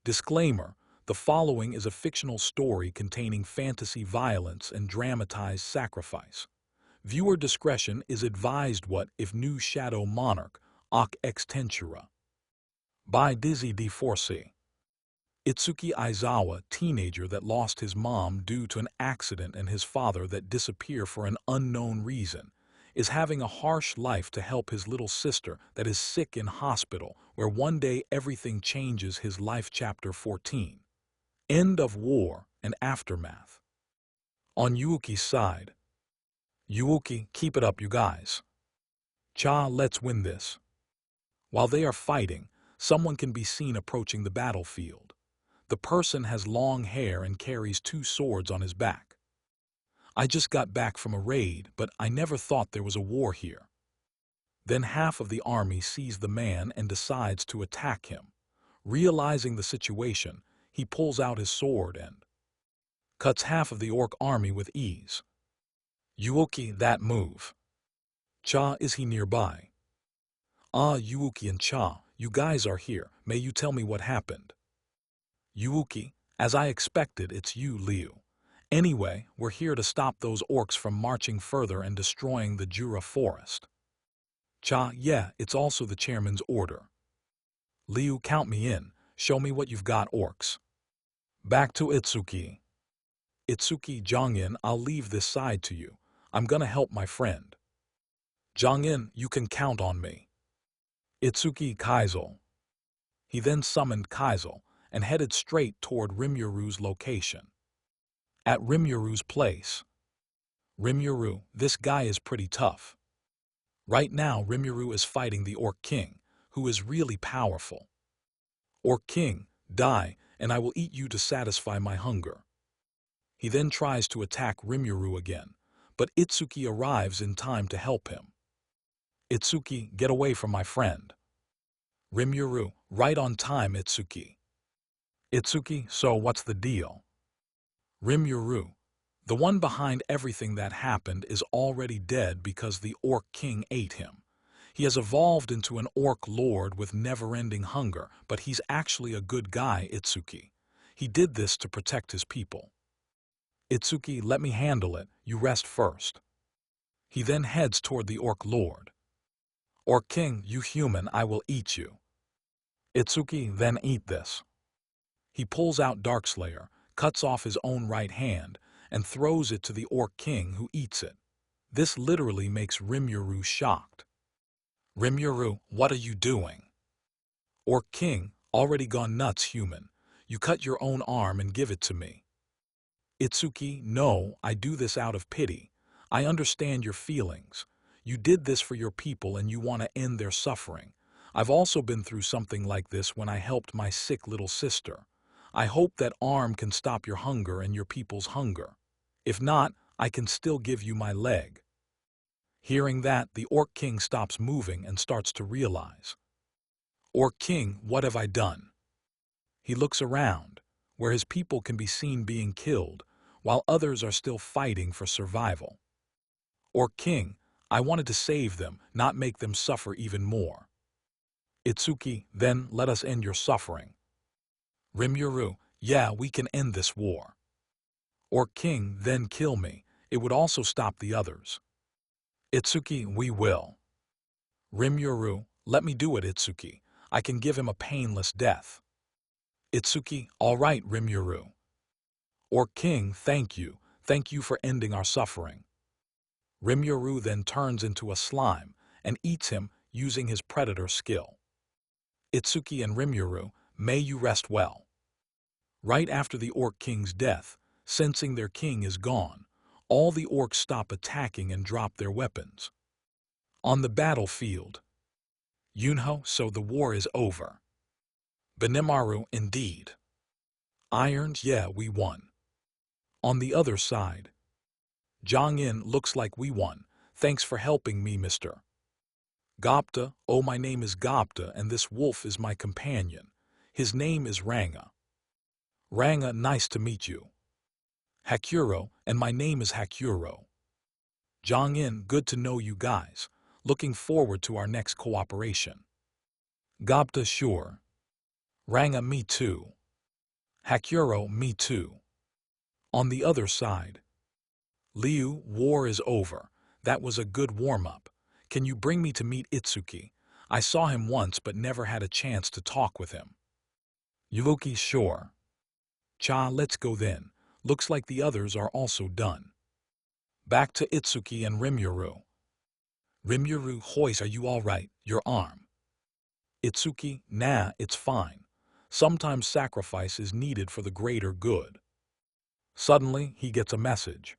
Disclaimer: the following is a fictional story containing fantasy violence and dramatized sacrifice. Viewer discretion is advised. What if new Shadow Monarch, X Tensura. By Dizzy D4C. Itsuki Aizawa, teenager that lost his mom due to an accident and his father that disappear for an unknown reason, is having a harsh life to help his little sister that is sick in hospital, where one day everything changes. His life. Chapter 14. End of War and Aftermath. On Yuuki's side. Yuuki, keep it up, you guys. Cha, let's win this. While they are fighting, someone can be seen approaching the battlefield. The person has long hair and carries 2 swords on his back. I just got back from a raid, but I never thought there was a war here. Then half of the army sees the man and decides to attack him. Realizing the situation, he pulls out his sword and cuts half of the orc army with ease. Yuuki, that move. Cha, is he nearby? Ah, Yuuki and Cha, you guys are here. May you tell me what happened? Yuuki, as I expected, it's you, Liu. Anyway, we're here to stop those orcs from marching further and destroying the Jura forest. Cha, yeah, it's also the chairman's order. Liu, count me in. Show me what you've got, orcs. Back to Itsuki. Itsuki, Jongin, I'll leave this side to you. I'm gonna help my friend. Jongin, you can count on me. Itsuki, Kaizel. He then summoned Kaizel and headed straight toward Rimyuru's location. At Rimyuru's place. Rimyuru, this guy is pretty tough. Right now, Rimyuru is fighting the Orc King, who is really powerful. Orc King, die, and I will eat you to satisfy my hunger. He then tries to attack Rimyuru again, but Itsuki arrives in time to help him. Itsuki, get away from my friend. Rimyuru, right on time, Itsuki. Itsuki, so what's the deal? Rimyuru, the one behind everything that happened, is already dead because the Orc King ate him. He has evolved into an Orc Lord with never-ending hunger, but he's actually a good guy, Itsuki. He did this to protect his people. Itsuki, let me handle it, you rest first. He then heads toward the Orc Lord. Orc King, you human, I will eat you. Itsuki, then eat this. He pulls out Darkslayer, cuts off his own right hand, and throws it to the Orc King, who eats it. This literally makes Rimyuru shocked. Rimyuru, what are you doing? Orc King, already gone nuts, human. You cut your own arm and give it to me. Itsuki, no, I do this out of pity. I understand your feelings. You did this for your people and you want to end their suffering. I've also been through something like this when I helped my sick little sister. I hope that arm can stop your hunger and your people's hunger. If not, I can still give you my leg. Hearing that, the Orc King stops moving and starts to realize. Orc King, what have I done? He looks around, where his people can be seen being killed, while others are still fighting for survival. Orc King, I wanted to save them, not make them suffer even more. Itsuki, then let us end your suffering. Rimyuru, yeah, we can end this war. Orc King, then kill me. It would also stop the others. Itsuki, we will. Rimyuru, let me do it, Itsuki. I can give him a painless death. Itsuki, all right, Rimyuru. Orc King, thank you. Thank you for ending our suffering. Rimyuru then turns into a slime and eats him using his predator skill. Itsuki and Rimyuru, may you rest well. Right after the Orc King's death, sensing their king is gone, all the orcs stop attacking and drop their weapons. On the battlefield. Yunho, so the war is over. Benemaru, indeed. Irons, yeah, we won. On the other side. Jongin, looks like we won. Thanks for helping me, Mr. Gopta, oh, my name is Gopta and this wolf is my companion. His name is Ranga. Ranga, nice to meet you. Hakuro, and my name is Hakuro. Jongin, good to know you guys. Looking forward to our next cooperation. Gopta, sure. Ranga, me too. Hakuro, me too. On the other side, Liu, war is over. That was a good warm-up. Can you bring me to meet Itsuki? I saw him once but never had a chance to talk with him. Yuki, sure. Cha, let's go then. Looks like the others are also done. Back to Itsuki and Rimuru. Rimuru, Hoist, are you all right? Your arm. Itsuki, nah, it's fine. Sometimes sacrifice is needed for the greater good. Suddenly, he gets a message.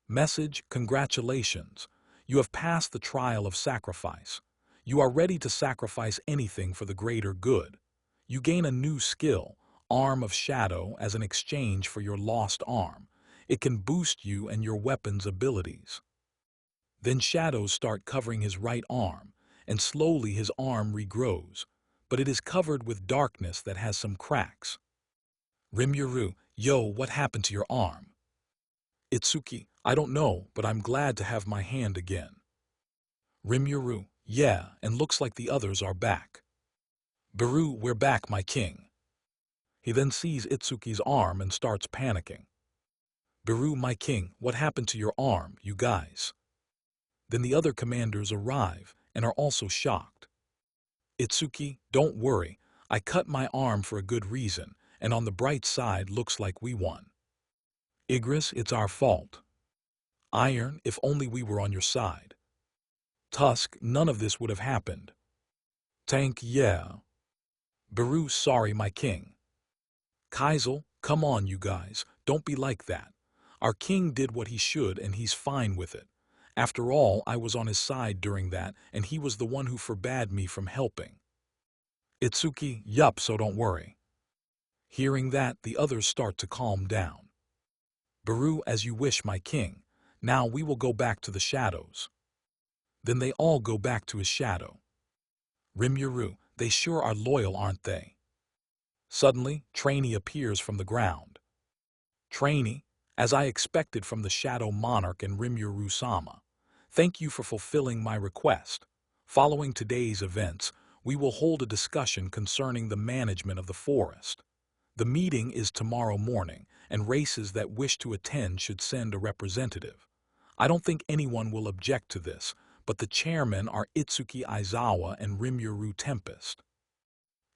Message, congratulations. You have passed the trial of sacrifice. You are ready to sacrifice anything for the greater good. You gain a new skill, Arm of Shadow, as an exchange for your lost arm. It can boost you and your weapon's abilities. Then shadows start covering his right arm, and slowly his arm regrows, but it is covered with darkness that has some cracks. Rimuru, yo, what happened to your arm? Itsuki, I don't know, but I'm glad to have my hand again. Rimuru, yeah, and looks like the others are back. Baru, we're back, my king. He then sees Itsuki's arm and starts panicking. Baru, my king, what happened to your arm, you guys? Then the other commanders arrive and are also shocked. Itsuki, don't worry, I cut my arm for a good reason, and on the bright side looks like we won. Igris, it's our fault. Iron, if only we were on your side. Tusk, none of this would have happened. Tank, yeah. Baru, sorry, my king. Kaizel, come on, you guys, don't be like that. Our king did what he should and he's fine with it. After all, I was on his side during that, and he was the one who forbade me from helping. Itsuki, yup, so don't worry. Hearing that, the others start to calm down. Baru, as you wish, my king. Now we will go back to the shadows. Then they all go back to his shadow. Rimuru, they sure are loyal, aren't they? Suddenly, Trainee appears from the ground. Trainee, as I expected from the Shadow Monarch and Rimuru-sama. Thank you for fulfilling my request. Following today's events, we will hold a discussion concerning the management of the forest. The meeting is tomorrow morning, and races that wish to attend should send a representative. I don't think anyone will object to this, but the chairmen are Itsuki Aizawa and Rimuru Tempest.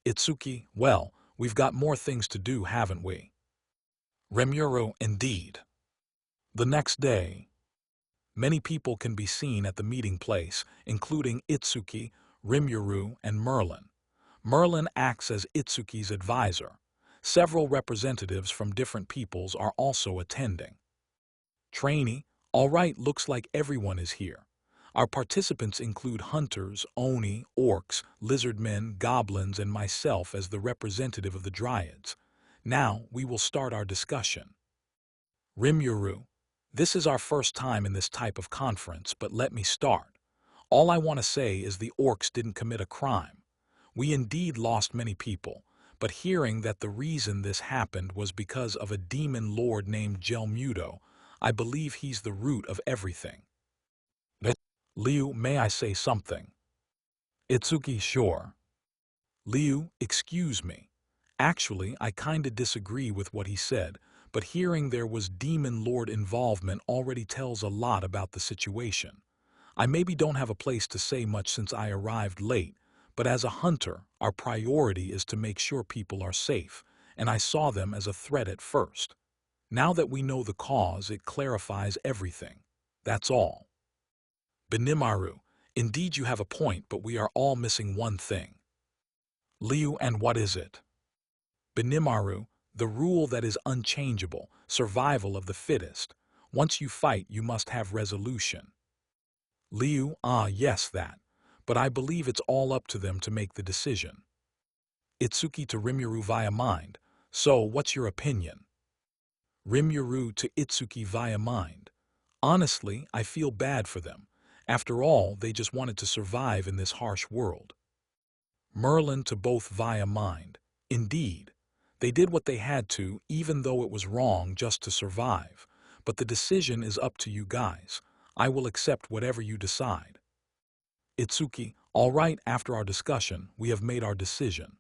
Itsuki, well, we've got more things to do, haven't we? Rimuru, indeed. The next day, many people can be seen at the meeting place, including Itsuki, Rimuru, and Merlin. Merlin acts as Itsuki's advisor. Several representatives from different peoples are also attending. Trainee, all right, looks like everyone is here. Our participants include hunters, oni, orcs, lizardmen, goblins, and myself as the representative of the dryads. Now we will start our discussion. Rimuru, this is our first time in this type of conference, but let me start. All I want to say is the orcs didn't commit a crime. We indeed lost many people, but hearing that the reason this happened was because of a demon lord named Gelmudo, I believe he's the root of everything. Liu, may I say something? Itsuki, sure. Liu, excuse me. Actually, I kinda disagree with what he said, but hearing there was demon lord involvement already tells a lot about the situation. I maybe don't have a place to say much since I arrived late, but as a hunter, our priority is to make sure people are safe, and I saw them as a threat at first. Now that we know the cause, it clarifies everything. That's all. Benimaru, indeed you have a point, but we are all missing one thing. Liu, and what is it? Benimaru, the rule that is unchangeable, survival of the fittest. Once you fight, you must have resolution. Liu, yes, that. But I believe it's all up to them to make the decision. Itsuki to Rimuru via mind. So, what's your opinion? Rimuru to Itsuki via mind. Honestly, I feel bad for them. After all, they just wanted to survive in this harsh world. Merlin to both via mind. Indeed, they did what they had to, even though it was wrong just to survive. But the decision is up to you guys. I will accept whatever you decide. Itsuki, all right, after our discussion, we have made our decision.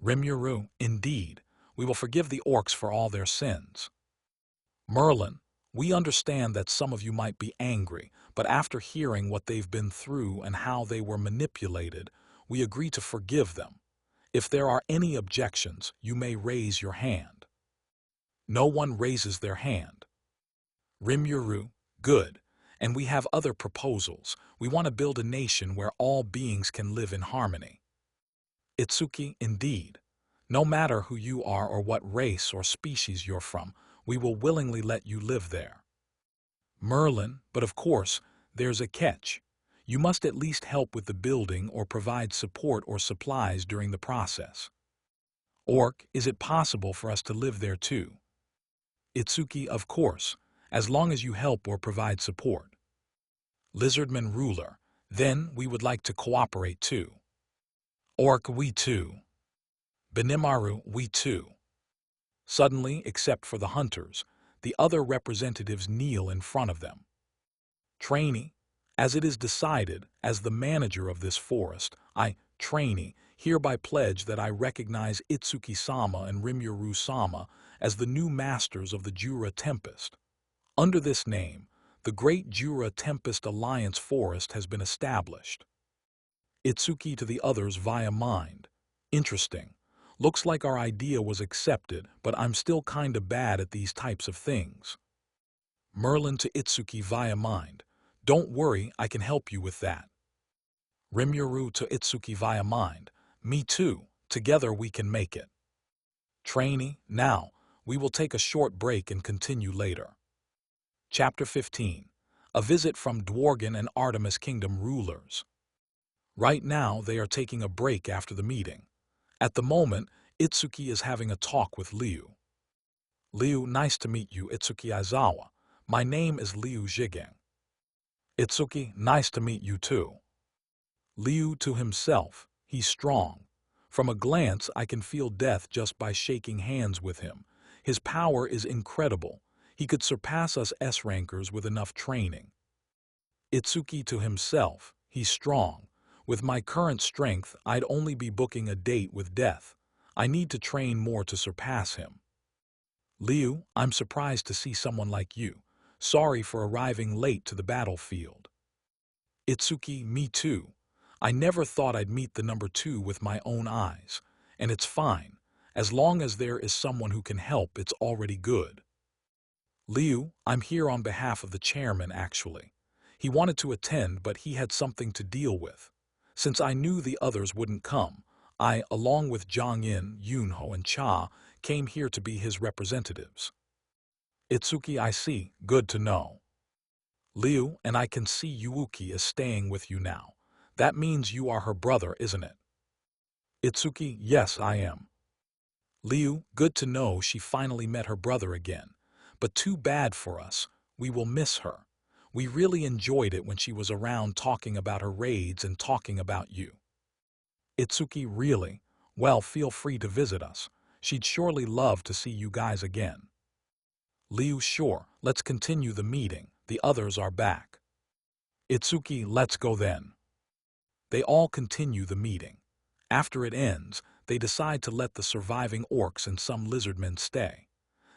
Rimuru, indeed. We will forgive the orcs for all their sins. Merlin, we understand that some of you might be angry, but after hearing what they've been through and how they were manipulated, we agree to forgive them. If there are any objections, you may raise your hand. No one raises their hand. Rimuru, good. And we have other proposals. We want to build a nation where all beings can live in harmony. Itsuki, indeed. No matter who you are or what race or species you're from, we will willingly let you live there. Merlin, but of course, there's a catch. You must at least help with the building or provide support or supplies during the process. Orc, is it possible for us to live there too? Itsuki, of course, as long as you help or provide support. Lizardman ruler, then we would like to cooperate too. Orc, we too. Benimaru, we too. Suddenly, except for the hunters, the other representatives kneel in front of them. Trainee, as it is decided, as the manager of this forest, I, Trainee, hereby pledge that I recognize Itsuki-sama and Rimuru-sama as the new masters of the Jura Tempest. Under this name, the Great Jura Tempest Alliance Forest has been established. Itsuki to the others via mind. Interesting. Looks like our idea was accepted, but I'm still kinda bad at these types of things. Merlin to Itsuki via mind. Don't worry, I can help you with that. Rimuru to Itsuki via mind. Me too. Together we can make it. Trainee, now, we will take a short break and continue later. Chapter 15. A visit from Dworgen and Artemis Kingdom rulers. Right now, they are taking a break after the meeting. At the moment, Itsuki is having a talk with Liu. Liu, nice to meet you, Itsuki Aizawa. My name is Liu Zhigang. Itsuki, nice to meet you too. Liu to himself, he's strong. From a glance, I can feel death just by shaking hands with him. His power is incredible. He could surpass us S-rankers with enough training. Itsuki to himself, he's strong. With my current strength, I'd only be booking a date with death. I need to train more to surpass him. Liu, I'm surprised to see someone like you. Sorry for arriving late to the battlefield. Itsuki, me too. I never thought I'd meet the number 2 with my own eyes. And it's fine. As long as there is someone who can help, it's already good. Liu, I'm here on behalf of the chairman, actually. He wanted to attend, but he had something to deal with. Since I knew the others wouldn't come, I, along with Zhang-in, Yunho, and Cha, came here to be his representatives. Itsuki, I see. Good to know. Liu, and I can see Yuuki is staying with you now. That means you are her brother, isn't it? Itsuki, yes, I am. Liu, good to know she finally met her brother again. But too bad for us. We will miss her. We really enjoyed it when she was around talking about her raids and talking about you. Itsuki, really? Well, feel free to visit us. She'd surely love to see you guys again. Liu, sure. Let's continue the meeting. The others are back. Itsuki, let's go then. They all continue the meeting. After it ends, they decide to let the surviving orcs and some lizardmen stay.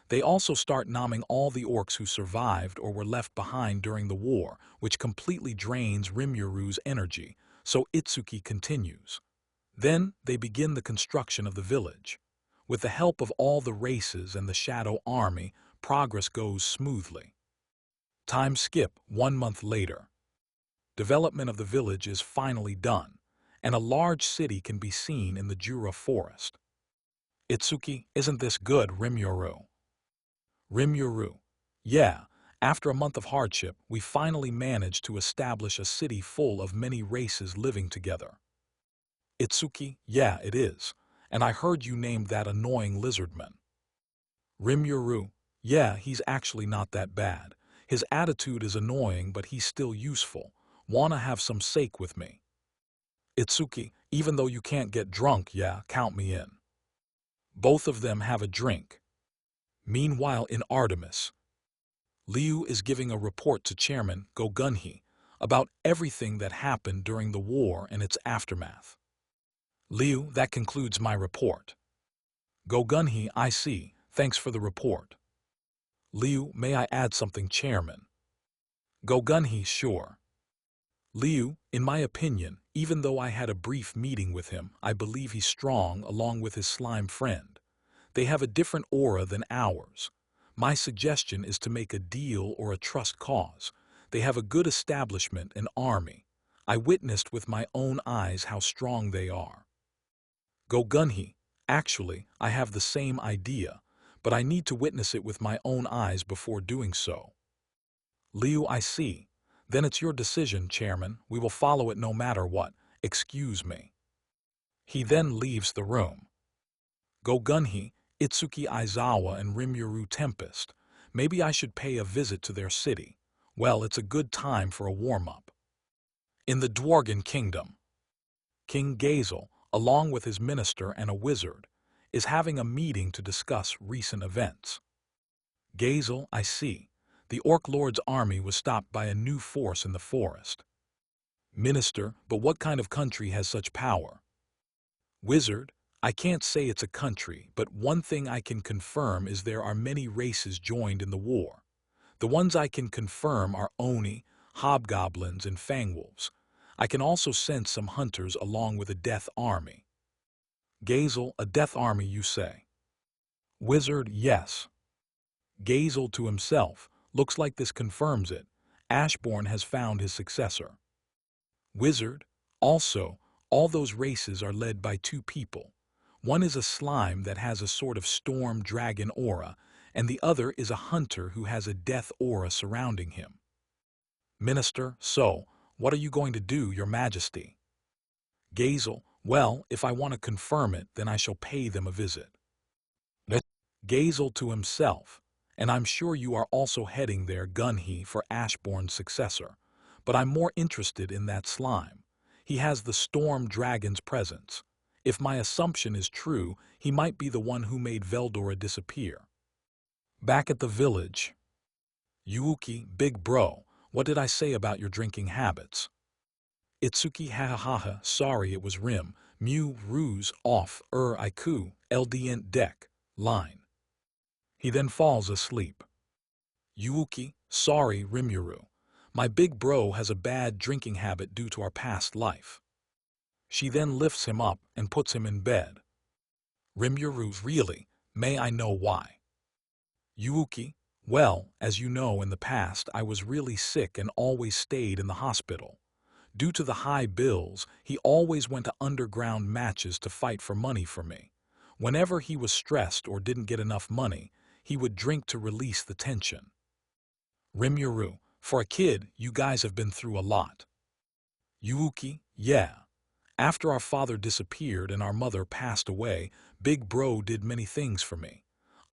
They also start naming all the orcs who survived or were left behind during the war, which completely drains Rimuru's energy, so Itsuki continues. Then they begin the construction of the village. With the help of all the races and the Shadow Army, progress goes smoothly. Time skip 1 month later. Development of the village is finally done, and a large city can be seen in the Jura forest. Itsuki, isn't this good, Rimuru? Rimuru. Yeah, after a month of hardship, we finally managed to establish a city full of many races living together. Itsuki, yeah, it is. And I heard you named that annoying lizardman. Rimuru, yeah, he's actually not that bad. His attitude is annoying, but he's still useful. Wanna have some sake with me? Itsuki, even though you can't get drunk, yeah, count me in. Both of them have a drink. Meanwhile, in Artemis, Liu is giving a report to Chairman Gogunhee about everything that happened during the war and its aftermath. Liu, that concludes my report. Gogunhee, I see. Thanks for the report. Liu, may I add something, Chairman? Gogunhee, sure. Liu, in my opinion, even though I had a brief meeting with him, I believe he's strong along with his slime friend. They have a different aura than ours. My suggestion is to make a deal or a trust cause. They have a good establishment and army. I witnessed with my own eyes how strong they are. Gogunhee, actually, I have the same idea, but I need to witness it with my own eyes before doing so. Liu, I see. Then it's your decision, Chairman. We will follow it no matter what. Excuse me. He then leaves the room. Gogunhee, Itsuki, Aizawa, and Rimuru Tempest. Maybe I should pay a visit to their city. Well, it's a good time for a warm-up. In the Dwargen Kingdom, King Gazel, along with his minister and a wizard, is having a meeting to discuss recent events. Gazel, I see. The Orc Lord's army was stopped by a new force in the forest. Minister, but what kind of country has such power? Wizard, I can't say it's a country, but one thing I can confirm is there are many races joined in the war. The ones I can confirm are Oni, Hobgoblins, and Fangwolves. I can also sense some hunters along with a death army. Gazel, a death army, you say? Wizard, yes. Gazel to himself, looks like this confirms it. Ashbourne has found his successor. Wizard, also, all those races are led by two people. One is a slime that has a sort of storm dragon aura, and the other is a hunter who has a death aura surrounding him. Minister, so, what are you going to do, Your Majesty? Gazel, well, if I want to confirm it, then I shall pay them a visit. Gazel to himself, and I'm sure you are also heading there, Gunhee, for Ashbourne's successor, but I'm more interested in that slime. He has the storm dragon's presence. If my assumption is true, he might be the one who made Veldora disappear. Back at the village. Yuuki, big bro, what did I say about your drinking habits? Itsuki, ha ha ha, sorry, it was Rim, mu, ruse, off, iku, ldnt deck, line. He then falls asleep. Yuuki, sorry, Rimuru. My big bro has a bad drinking habit due to our past life. She then lifts him up and puts him in bed. Rimuru, really, may I know why? Yuuki, well, as you know, in the past I was really sick and always stayed in the hospital. Due to the high bills, he always went to underground matches to fight for money for me. Whenever he was stressed or didn't get enough money, he would drink to release the tension. Rimuru, for a kid, you guys have been through a lot. Yuuki, yeah. After our father disappeared and our mother passed away, Big Bro did many things for me.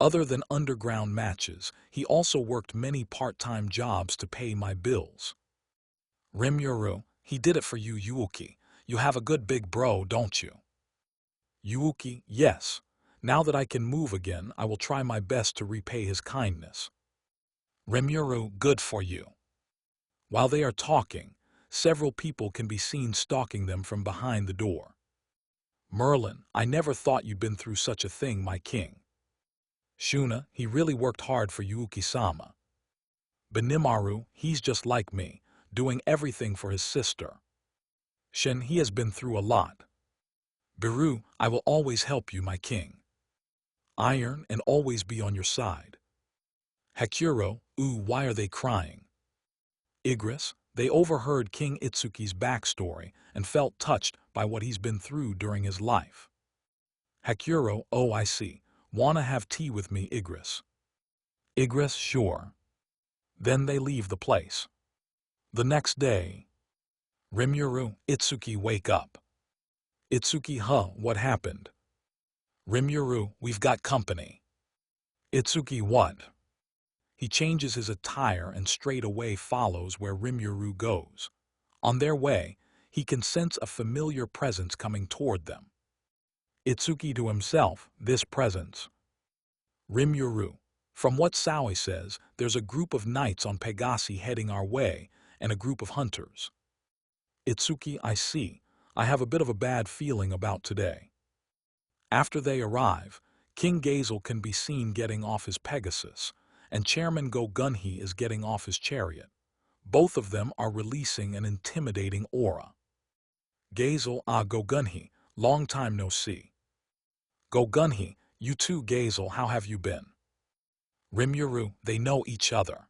Other than underground matches, he also worked many part-time jobs to pay my bills. Rimuru, he did it for you, Yuuki. You have a good big bro, don't you? Yuuki, yes. Now that I can move again, I will try my best to repay his kindness. Rimuru, good for you. While they are talking, several people can be seen stalking them from behind the door. Merlin, I never thought you'd been through such a thing, my king. Shuna, he really worked hard for Yuuki-sama. Benimaru, he's just like me, doing everything for his sister. Shin, he has been through a lot. Biru, I will always help you, my king. Iron, and always be on your side. Hakuro, ooh, why are they crying? Igris, they overheard King Itsuki's backstory and felt touched by what he's been through during his life. Hakuro, oh, I see. Wanna have tea with me, Igris? Igris, sure. Then they leave the place. The next day. Rimuru, Itsuki, wake up. Itsuki, huh, what happened? Rimuru, we've got company. Itsuki, what? He changes his attire and straight away follows where Rimuru goes. On their way, he can sense a familiar presence coming toward them. Itsuki to himself, this presence. Rimuru, from what Saoi says, there's a group of knights on Pegasi heading our way and a group of hunters. Itsuki, I see. I have a bit of a bad feeling about today. After they arrive, King Gazel can be seen getting off his Pegasus, and Chairman Go Gunhee is getting off his chariot. Both of them are releasing an intimidating aura. Gazel, Go Gunhee, long time no see. Go Gunhee, you too Gazel, how have you been? Rimuru, they know each other.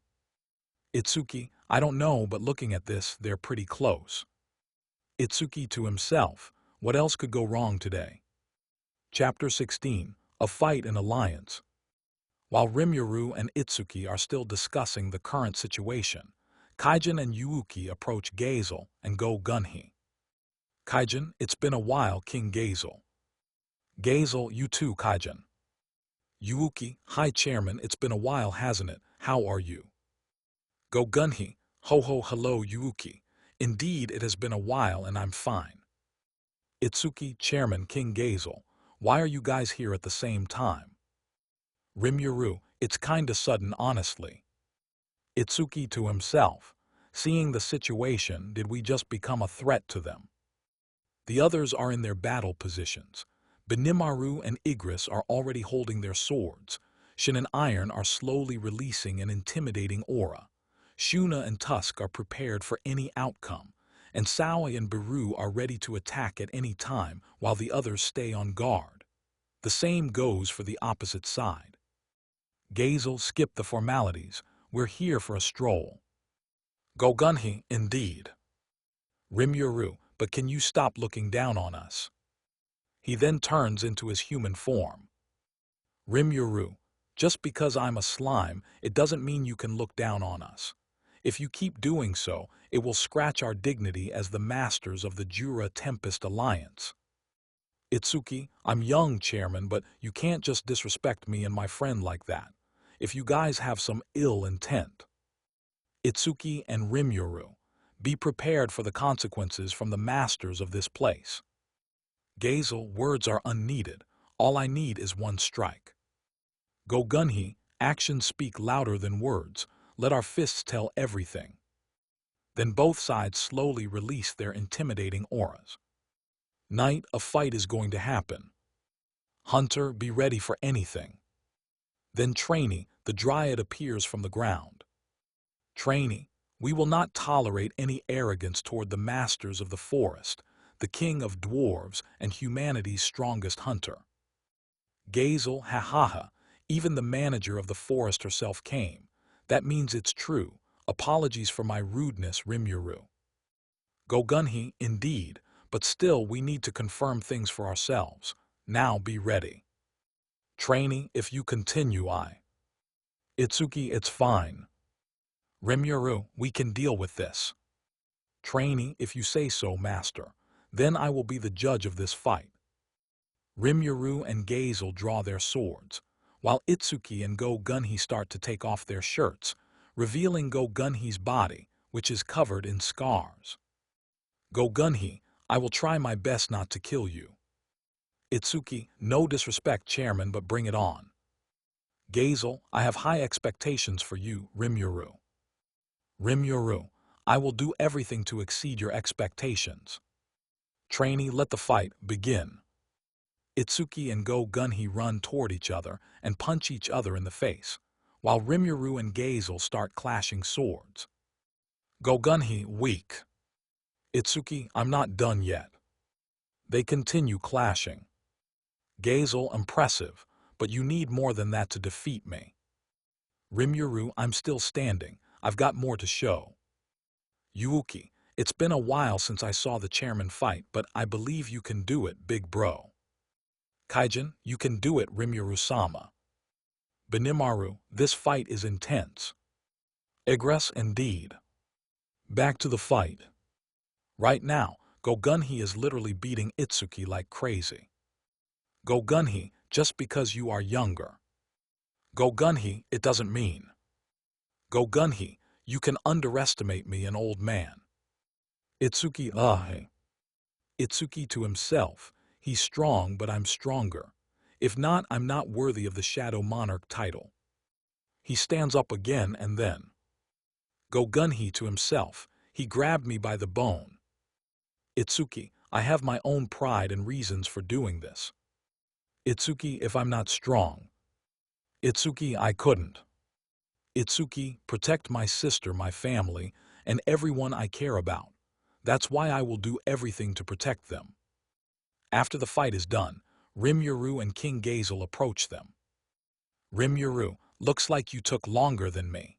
Itsuki, I don't know, but looking at this, they're pretty close. Itsuki to himself, what else could go wrong today? Chapter 16, A Fight in Alliance. While Rimuru and Itsuki are still discussing the current situation, Kaijin and Yuuki approach Gazel and Go Gunhee. Kaijin, it's been a while, King Gazel. Gazel, you too, Kaijin. Yuuki, hi Chairman, it's been a while, hasn't it? How are you? Go Gunhee, ho ho hello Yuuki. Indeed, it has been a while and I'm fine. Itsuki, Chairman, King Gazel, why are you guys here at the same time? Rimuru, it's kinda sudden, honestly. Itsuki to himself, seeing the situation, did we just become a threat to them? The others are in their battle positions. Benimaru and Igris are already holding their swords. Shin and Iron are slowly releasing an intimidating aura. Shuna and Tusk are prepared for any outcome, and Saoi and Beru are ready to attack at any time while the others stay on guard. The same goes for the opposite side. Gazel, skip the formalities. We're here for a stroll. Go Gunhee, indeed. Rimuru, but can you stop looking down on us? He then turns into his human form. Rimuru, just because I'm a slime, it doesn't mean you can look down on us. If you keep doing so, it will scratch our dignity as the masters of the Jura Tempest Alliance. Itsuki, I'm young, Chairman, but you can't just disrespect me and my friend like that. If you guys have some ill intent. Itsuki and Rimuru, be prepared for the consequences from the masters of this place. Gazel, words are unneeded. All I need is one strike. Go Gunhee, actions speak louder than words. Let our fists tell everything. Then both sides slowly release their intimidating auras. Knight, a fight is going to happen. Hunter, be ready for anything. Then Trainee, the dryad appears from the ground. Trainee, we will not tolerate any arrogance toward the masters of the forest, the king of dwarves and humanity's strongest hunter. Gazel, ha ha ha, even the manager of the forest herself came. That means it's true. Apologies for my rudeness, Rimuru. Go Gunhee, indeed, but still we need to confirm things for ourselves. Now be ready. Trainee, if you continue, Itsuki, it's fine. Rimuru, we can deal with this. Trainee, if you say so, master. Then I will be the judge of this fight. Rimuru and Gazel draw their swords, while Itsuki and Go Gunhee start to take off their shirts, revealing Go Gunhee's body, which is covered in scars. Go Gunhee, I will try my best not to kill you. Itsuki, no disrespect, Chairman, but bring it on. Gazel, I have high expectations for you, Rimuru. Rimuru, I will do everything to exceed your expectations. Trainee, let the fight begin. Itsuki and Go Gunhee run toward each other and punch each other in the face, while Rimuru and Gazel start clashing swords. Go Gunhee, weak. Itsuki, I'm not done yet. They continue clashing. Gazel, impressive, but you need more than that to defeat me. Rimuru, I'm still standing. I've got more to show. Yuuki, it's been a while since I saw the chairman fight, but I believe you can do it, big bro. Kaijin, you can do it, Rimuru-sama. Benimaru, this fight is intense. Igris, indeed. Back to the fight. Right now, Go Gunhee is literally beating Itsuki like crazy. Go Gunhee, just because you are younger. Go Gunhee, it doesn't mean. Go Gunhee, you can underestimate me, an old man. Itsuki, Itsuki to himself, he's strong, but I'm stronger. If not, I'm not worthy of the Shadow Monarch title. He stands up again and then. Go Gunhee to himself, he grabbed me by the bone. Itsuki, I have my own pride and reasons for doing this. Itsuki, if I'm not strong. Itsuki, I couldn't. Itsuki, protect my sister, my family, and everyone I care about. That's why I will do everything to protect them. After the fight is done, Rimuru and King Gazel approach them. Rimuru, looks like you took longer than me.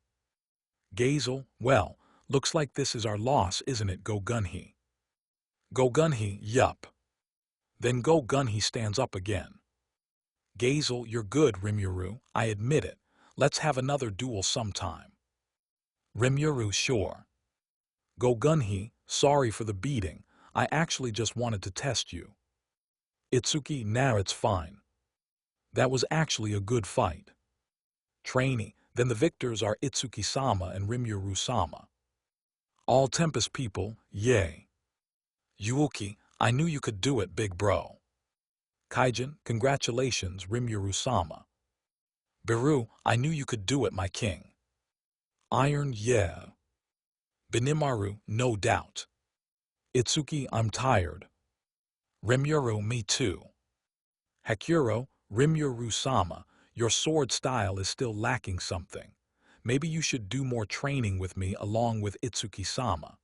Gazel, well, looks like this is our loss, isn't it, Go-Gunhee? Go-Gunhee, yup. Then Go-Gunhee stands up again. Gazel, you're good, Rimuru, I admit it. Let's have another duel sometime. Rimuru, sure. Go-Gunhee, sorry for the beating. I actually just wanted to test you. Itsuki, now it's fine. That was actually a good fight. Trainee, then the victors are Itsuki-sama and Rimuru-sama. All Tempest people, yay. Yuuki, I knew you could do it, big bro. Kaijin, congratulations, Rimuru-sama. Beru, I knew you could do it, my king. Iron, yeah. Benimaru, no doubt. Itsuki, I'm tired. Rimuru, me too. Hakuro, Rimuru-sama, your sword style is still lacking something. Maybe you should do more training with me along with Itsuki-sama.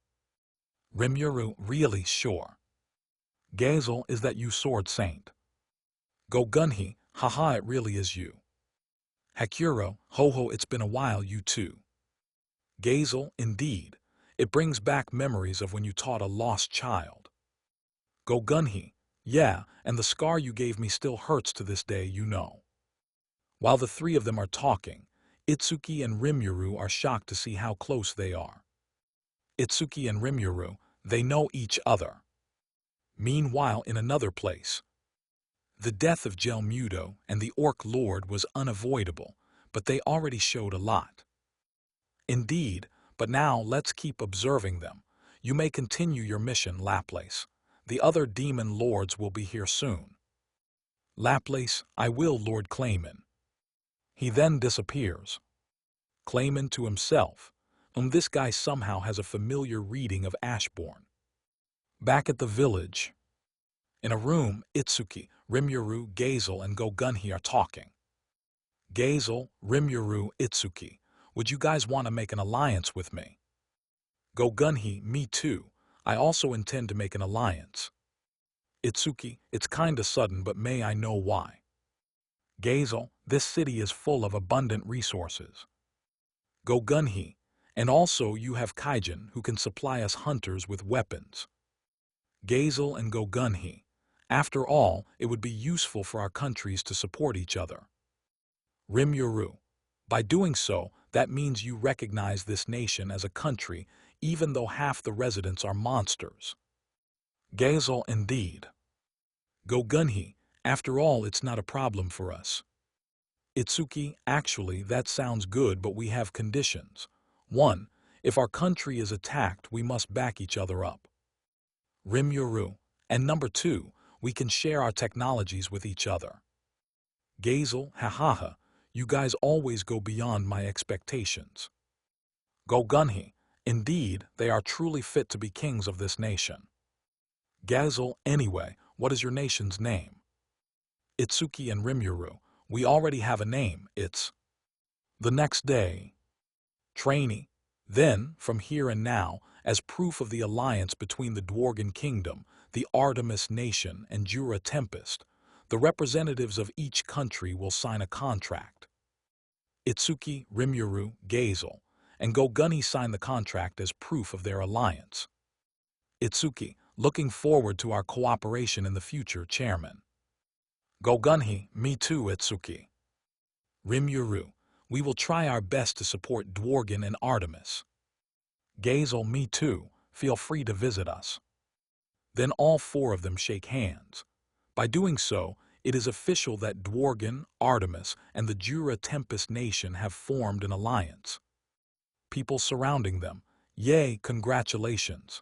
Rimuru, really, sure. Gazel, is that you, sword saint? Go-Gunhee, haha, it really is you. Hakuro, ho-ho, it's been a while, you too. Gazel, indeed. It brings back memories of when you taught a lost child. Go-Gunhee, yeah, and the scar you gave me still hurts to this day, you know. While the three of them are talking, Itsuki and Rimuru are shocked to see how close they are. Itsuki and Rimuru, they know each other. Meanwhile, in another place, the death of Gelmudo and the Orc Lord was unavoidable, but they already showed a lot. Indeed, but now let's keep observing them. You may continue your mission, Laplace. The other demon lords will be here soon. Laplace, I will, Lord Clayman. He then disappears. Clayman to himself, this guy somehow has a familiar reading of Ashbourne. Back at the village, in a room, Itsuki, Rimuru, Gazel, and Go-Gunhee are talking. Gazel, Rimuru, Itsuki, would you guys want to make an alliance with me? Go-Gunhee, me too. I also intend to make an alliance. Itsuki, it's kinda sudden, but may I know why? Gazel, this city is full of abundant resources. Go-Gunhee, and also you have Kaijin who can supply us hunters with weapons. Gazel and Go-Gunhee, after all, it would be useful for our countries to support each other. Rimuru, by doing so, that means you recognize this nation as a country even though half the residents are monsters. Gazel, indeed. Go-Gunhee, after all, it's not a problem for us. Itsuki, actually, that sounds good, but we have conditions. 1. If our country is attacked, we must back each other up. Rimuru, and number 2, we can share our technologies with each other. Gazel, hahaha, you guys always go beyond my expectations. Go-Gunhee, indeed, they are truly fit to be kings of this nation. Gazel, anyway, what is your nation's name? Itsuki and Rimuru, we already have a name, it's... The next day, Trainee, then, from here and now, as proof of the alliance between the Dworgen Kingdom, the Artemis Nation, and Jura Tempest, the representatives of each country will sign a contract. Itsuki, Rimuru, Gazel, and Go-Gunhee sign the contract as proof of their alliance. Itsuki, looking forward to our cooperation in the future, Chairman. Go-Gunhee, me too, Itsuki. Rimuru, we will try our best to support Dworgen and Artemis. Gazel, me too, feel free to visit us. Then all four of them shake hands. By doing so, it is official that Dworgen, Artemis, and the Jura Tempest Nation have formed an alliance. People surrounding them, yay, congratulations.